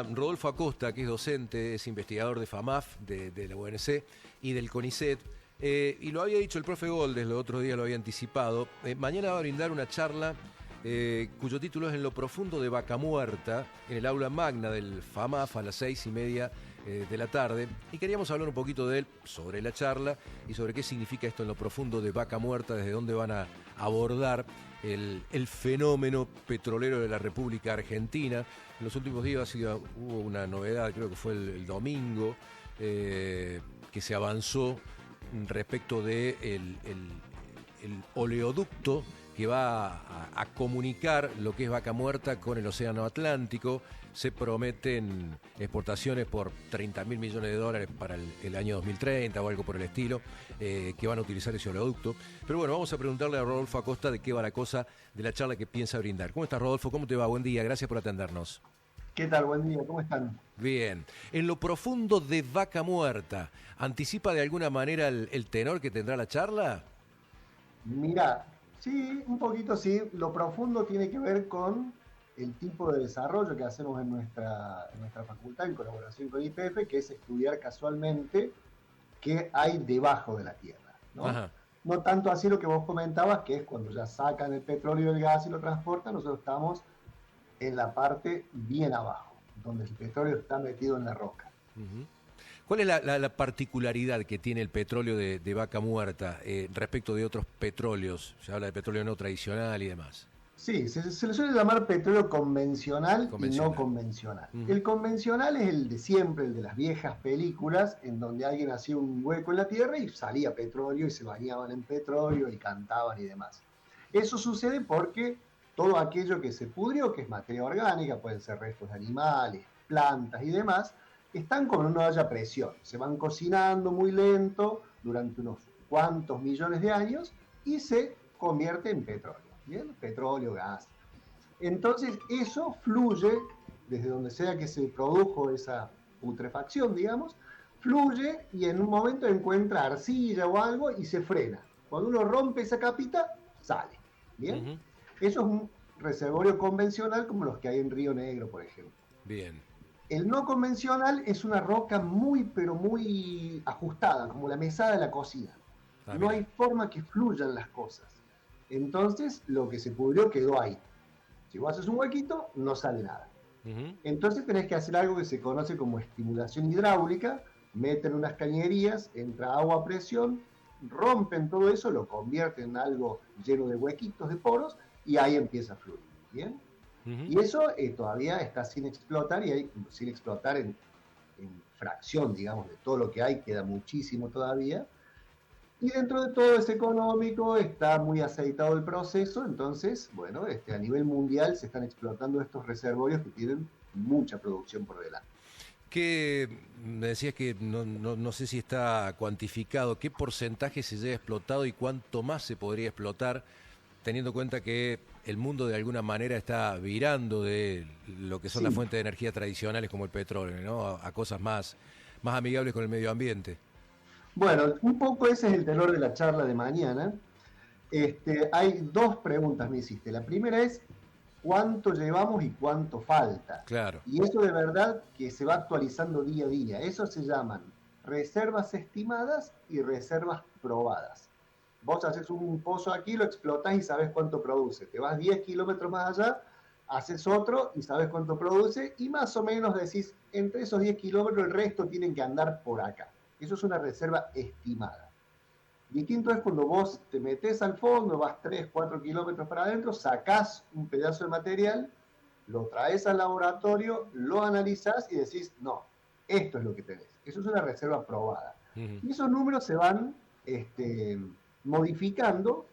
a Rodolfo Acosta, que es docente, es investigador de FAMAF, de la UNC y del CONICET. Y lo había dicho el profe Goldes, los otros días lo había anticipado. Mañana va a brindar una charla cuyo título es En lo profundo de Vaca Muerta, en el aula magna del FAMAF a las 6:30 de la tarde. Y queríamos hablar un poquito de él, sobre la charla y sobre qué significa esto en lo profundo de Vaca Muerta, desde dónde van a abordar el fenómeno petrolero de la República Argentina. En los últimos días hubo una novedad, creo que fue el domingo, que se avanzó respecto de el oleoducto que va a comunicar lo que es Vaca Muerta con el Océano Atlántico. Se prometen exportaciones por $30.000 millones para el año 2030 o algo por el estilo, que van a utilizar ese oleoducto. Pero bueno, vamos a preguntarle a Rodolfo Acosta de qué va la cosa de la charla que piensa brindar. ¿Cómo estás, Rodolfo? ¿Cómo te va? Buen día, gracias por atendernos. ¿Qué tal? Buen día, ¿cómo están? Bien. En lo profundo de Vaca Muerta, ¿anticipa de alguna manera el tenor que tendrá la charla? Mirá, sí, un poquito sí. Lo profundo tiene que ver con el tipo de desarrollo que hacemos en nuestra facultad en colaboración con YPF, que es estudiar casualmente qué hay debajo de la tierra, ¿no? Ajá. No tanto así lo que vos comentabas, que es cuando ya sacan el petróleo y el gas y lo transportan, nosotros estamos en la parte bien abajo, donde el petróleo está metido en la roca. Uh-huh. ¿Cuál es la particularidad que tiene el petróleo de Vaca Muerta respecto de otros petróleos? Se habla de petróleo no tradicional y demás. Sí, se le suele llamar petróleo convencional y no convencional. Uh-huh. El convencional es el de siempre, el de las viejas películas, en donde alguien hacía un hueco en la tierra y salía petróleo y se bañaban en petróleo y cantaban y demás. Eso sucede porque todo aquello que se pudrió, que es materia orgánica, pueden ser restos de animales, plantas y demás, están con una olla a presión. Se van cocinando muy lento durante unos cuantos millones de años y se convierte en petróleo. ¿Bien? Petróleo, gas. Entonces eso fluye desde donde sea que se produjo esa putrefacción, digamos, fluye y en un momento encuentra arcilla o algo y se frena. Cuando uno rompe esa capita, sale. ¿Bien? Uh-huh. Eso es un reservorio convencional como los que hay en Río Negro, por ejemplo. Bien. El no convencional es una roca muy, pero muy ajustada, como la mesada de la cocina. No hay forma que fluyan las cosas. Entonces, lo que se pudrió quedó ahí. Si vos haces un huequito, no sale nada. Uh-huh. Entonces tenés que hacer algo que se conoce como estimulación hidráulica, meten unas cañerías, entra agua a presión, rompen todo eso, lo convierten en algo lleno de huequitos, de poros, y ahí empieza a fluir. ¿Bien? Uh-huh. Y eso todavía está sin explotar, y sin explotar en fracción, digamos, de todo lo que hay, queda muchísimo todavía. Y dentro de todo es económico, está muy aceitado el proceso, entonces, bueno, a nivel mundial se están explotando estos reservorios que tienen mucha producción por delante. ¿Qué me decías que no sé si está cuantificado? ¿Qué porcentaje se llega explotado y cuánto más se podría explotar, teniendo en cuenta que el mundo de alguna manera está virando de lo que son las fuentes de energía tradicionales como el petróleo, ¿no? A cosas más amigables con el medio ambiente? Bueno, un poco ese es el tenor de la charla de mañana. Hay dos preguntas me hiciste. La primera es, ¿cuánto llevamos y cuánto falta? Claro. Y eso de verdad que se va actualizando día a día. Eso se llaman reservas estimadas y reservas probadas. Vos haces un pozo aquí, lo explotás y sabes cuánto produce. Te vas 10 kilómetros más allá, haces otro y sabes cuánto produce y más o menos decís, entre esos 10 kilómetros el resto tienen que andar por acá. Eso es una reserva estimada. Distinto es cuando vos te metés al fondo, vas 3, 4 kilómetros para adentro, sacás un pedazo de material, lo traes al laboratorio, lo analizás y decís, no, esto es lo que tenés. Eso es una reserva probada. Uh-huh. Y esos números se van modificando,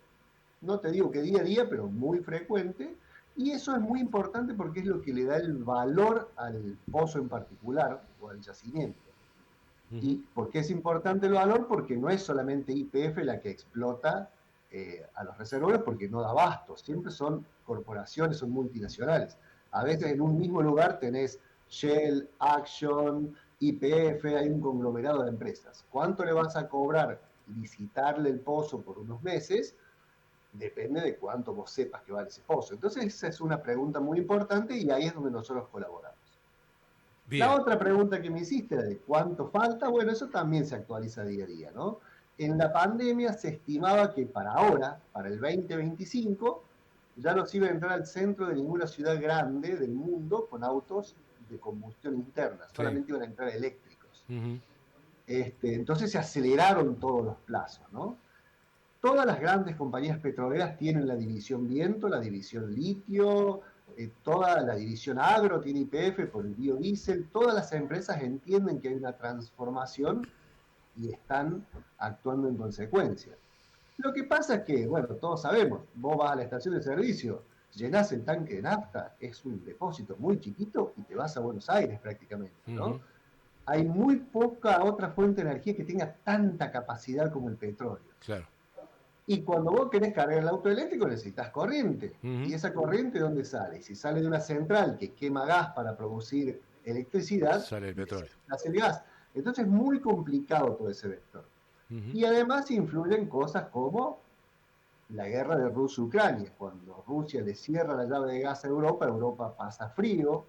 no te digo que día a día, pero muy frecuente, y eso es muy importante porque es lo que le da el valor al pozo en particular o al yacimiento. ¿Y por qué es importante el valor? Porque no es solamente YPF la que explota a los reservorios porque no da abasto, siempre son corporaciones, son multinacionales. A veces en un mismo lugar tenés Shell, Action, YPF, hay un conglomerado de empresas. ¿Cuánto le vas a cobrar licitarle el pozo por unos meses? Depende de cuánto vos sepas que vale ese pozo. Entonces esa es una pregunta muy importante y ahí es donde nosotros colaboramos. La Bien. otra pregunta que me hiciste era de cuánto falta, bueno, eso también se actualiza día a día, ¿no? En la pandemia se estimaba que para ahora, para el 2025, ya no se iba a entrar al centro de ninguna ciudad grande del mundo con autos de combustión interna, Sí. solamente iban a entrar eléctricos. Ujú. Entonces se aceleraron todos los plazos, ¿no? Todas las grandes compañías petroleras tienen la división viento, la división litio, toda la división agro tiene YPF por el biodiesel. Todas las empresas entienden que hay una transformación y están actuando en consecuencia. Lo que pasa es que, bueno, todos sabemos, vos vas a la estación de servicio, llenás el tanque de nafta, es un depósito muy chiquito y te vas a Buenos Aires prácticamente, ¿no? Ujú. Hay muy poca otra fuente de energía que tenga tanta capacidad como el petróleo. Claro. Y cuando vos querés cargar el auto eléctrico necesitas corriente. Ujú. ¿Y esa corriente dónde sale? Si sale de una central que quema gas para producir electricidad, Sale el petróleo. necesitas el gas. Entonces es muy complicado todo ese vector. Ujú. Y además influyen cosas como la guerra de Rusia-Ucrania. Cuando Rusia le cierra la llave de gas a Europa, Europa pasa frío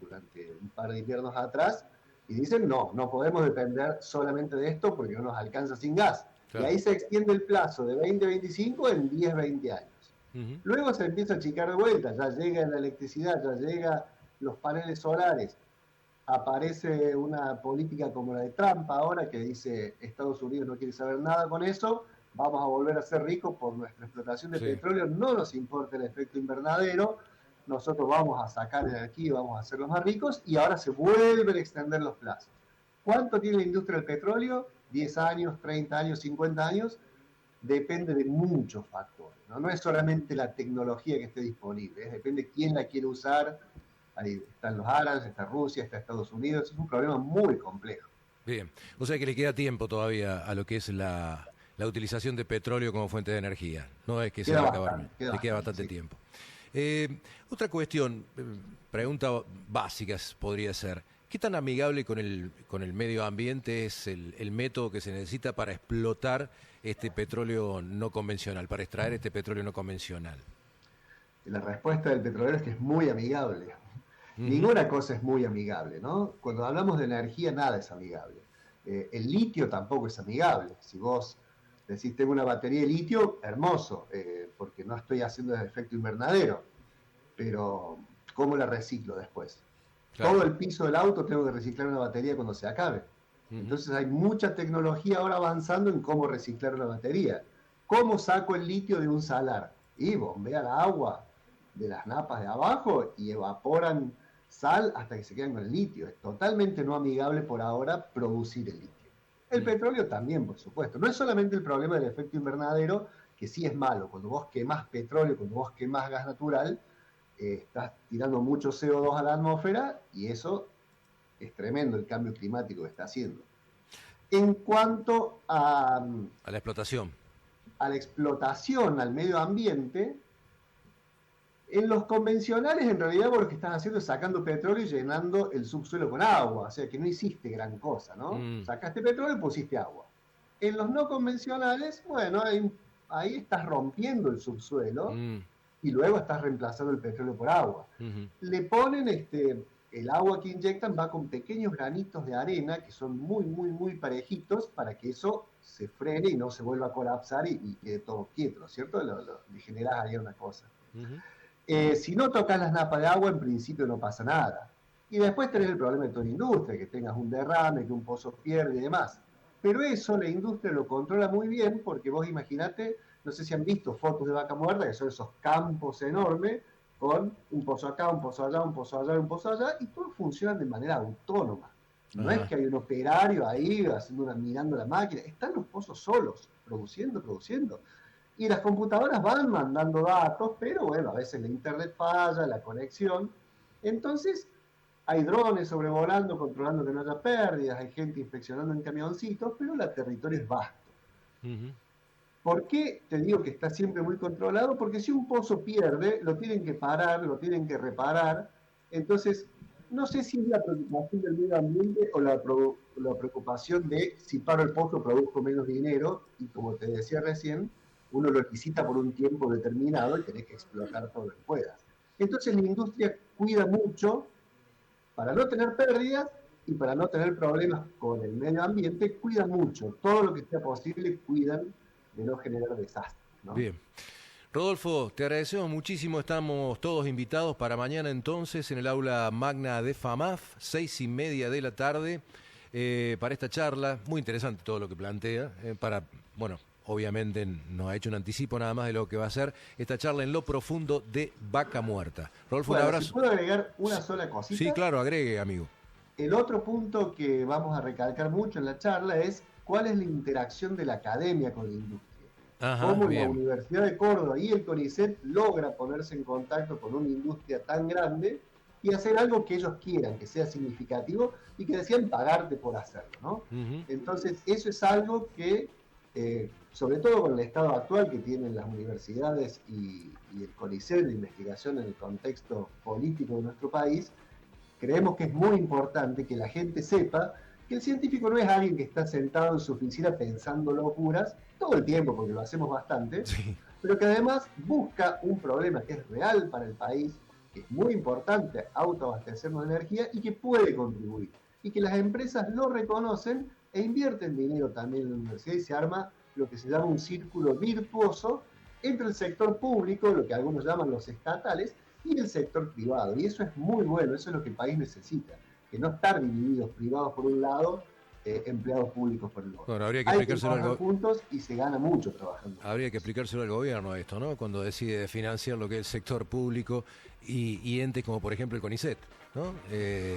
durante un par de inviernos atrás y dicen no, no podemos depender solamente de esto porque no nos alcanza sin gas. Y Claro. ahí se extiende el plazo de 2025 en 10, 20 años. Ujú. Luego se empieza a achicar de vuelta, ya llega la electricidad, ya llega los paneles solares, aparece una política como la de Trump ahora que dice Estados Unidos no quiere saber nada con eso, vamos a volver a ser ricos por nuestra explotación de Sí. petróleo, no nos importa el efecto invernadero, nosotros vamos a sacar energía, vamos a hacerlos más ricos y ahora se vuelven a extender los plazos. ¿Cuánto tiene la industria del petróleo? 10 años, 30 años, 50 años, depende de muchos factores, ¿no? No es solamente la tecnología que esté disponible, depende quién la quiere usar. Ahí están los árabes, está Rusia, está Estados Unidos, es un problema muy complejo. Bien. O sea que le queda tiempo todavía a lo que es la utilización de petróleo como fuente de energía. No es que se Queda va a acabar. bastante, queda Le queda bastante, bastante sí. tiempo. Otra cuestión, pregunta básica podría ser, ¿qué tan amigable con el medio ambiente es el método que se necesita para explotar este petróleo no convencional, para extraer este petróleo no convencional? La respuesta del petrolero es que es muy amigable. Ujú. Ninguna cosa es muy amigable, ¿no? Cuando hablamos de energía, nada es amigable. El litio tampoco es amigable. Si vos decís, tengo una batería de litio, hermoso, porque no estoy haciendo el efecto invernadero, pero ¿cómo la reciclo después? Claro. Todo el piso del auto tengo que reciclar una batería cuando se acabe. Ujú. Entonces hay mucha tecnología ahora avanzando en cómo reciclar una batería. ¿Cómo saco el litio de un salar? Y bombea la agua de las napas de abajo y evaporan sal hasta que se quedan con el litio. Es totalmente no amigable por ahora producir el litio. El Mm. petróleo también, por supuesto. No es solamente el problema del efecto invernadero, que sí es malo. Cuando vos quemás petróleo, cuando vos quemás gas natural, estás tirando mucho CO2 a la atmósfera y eso es tremendo el cambio climático que está haciendo. En cuanto A la explotación. a la explotación al medio ambiente, en los convencionales en realidad vos lo que estás haciendo es sacando petróleo y llenando el subsuelo con agua, o sea que no hiciste gran cosa, ¿no? Mm. Sacaste petróleo y pusiste agua. En los no convencionales, bueno, ahí estás rompiendo el subsuelo Mm. y luego estás reemplazando el petróleo por agua. Ujú. Le ponen el agua que inyectan va con pequeños granitos de arena que son muy, muy, muy parejitos para que eso se frene y no se vuelva a colapsar y quede todo quieto, ¿no es cierto? Le generás ahí una cosa. Ujú. Si no tocas las napas de agua, en principio no pasa nada. Y después tenés el problema de toda la industria, que tengas un derrame, que un pozo pierde y demás. Pero eso la industria lo controla muy bien porque vos imaginate, no sé si han visto fotos de vaca muerta, que son esos campos enormes con un pozo acá, un pozo allá, un pozo allá, un pozo allá, y todos funcionan de manera autónoma. No es Ajá. que hay un operario ahí mirando la máquina, están los pozos solos, produciendo, produciendo. Y las computadoras van mandando datos, pero bueno, a veces la internet falla, la conexión. Entonces, hay drones sobrevolando, controlando que no haya pérdidas, hay gente inspeccionando en camioncitos, pero el territorio es vasto. Ujú. ¿Por qué te digo que está siempre muy controlado? Porque si un pozo pierde, lo tienen que parar, lo tienen que reparar. Entonces, no sé si es la preocupación del medio ambiente o la preocupación de si paro el pozo produzco menos dinero y como te decía recién, uno lo licita por un tiempo determinado y tenés que explotar todo lo que puedas. Entonces la industria cuida mucho para no tener pérdidas y para no tener problemas con el medio ambiente, cuidan mucho. Todo lo que sea posible cuidan de no generar desastres, ¿no? Bien. Rodolfo, te agradecemos muchísimo. Estamos todos invitados para mañana entonces en el aula magna de FAMAF, 6:30 de la tarde, para esta charla. Muy interesante todo lo que plantea. Bueno, obviamente nos ha hecho un anticipo nada más de lo que va a ser esta charla en lo profundo de Vaca Muerta. Rodolfo, un abrazo. Si puedo agregar una sola cosita. Sí, claro, agregue, amigo. El otro punto que vamos a recalcar mucho en la charla es cuál es la interacción de la academia con la industria. Cómo la Universidad de Córdoba y el CONICET logra ponerse en contacto con una industria tan grande y hacer algo que ellos quieran, que sea significativo y que decían pagarte por hacerlo, ¿no? Entonces, eso es algo que, sobre todo con el estado actual que tienen las universidades y el CONICET de investigación en el contexto político de nuestro país, creemos que es muy importante que la gente sepa que el científico no es alguien que está sentado en su oficina pensando locuras todo el tiempo, porque lo hacemos bastante, sí, pero que además busca un problema que es real para el país, que es muy importante autoabastecernos de energía y que puede contribuir. Y que las empresas lo reconocen e invierten dinero también en la universidad y se arma lo que se llama un círculo virtuoso entre el sector público, lo que algunos llaman los estatales, y el sector privado. Y eso es muy bueno, eso es lo que el país necesita, que no estar divididos, privados por un lado, empleados públicos por el otro. Bueno, habría que hay que trabajar juntos y se gana mucho trabajando. Habría que explicárselo al gobierno esto, ¿no? Cuando decide financiar lo que es el sector público y entes como por ejemplo el CONICET, ¿no?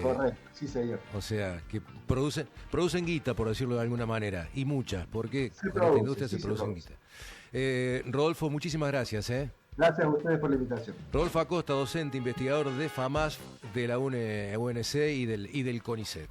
Correcto, sí señor. O sea, que producen guita, por decirlo de alguna manera, y muchas, porque con esta industria se producen guita. Rodolfo, muchísimas gracias, Gracias a ustedes por la invitación. Rodolfo Acosta, docente, investigador de FAMAF, de la UNC y del CONICET.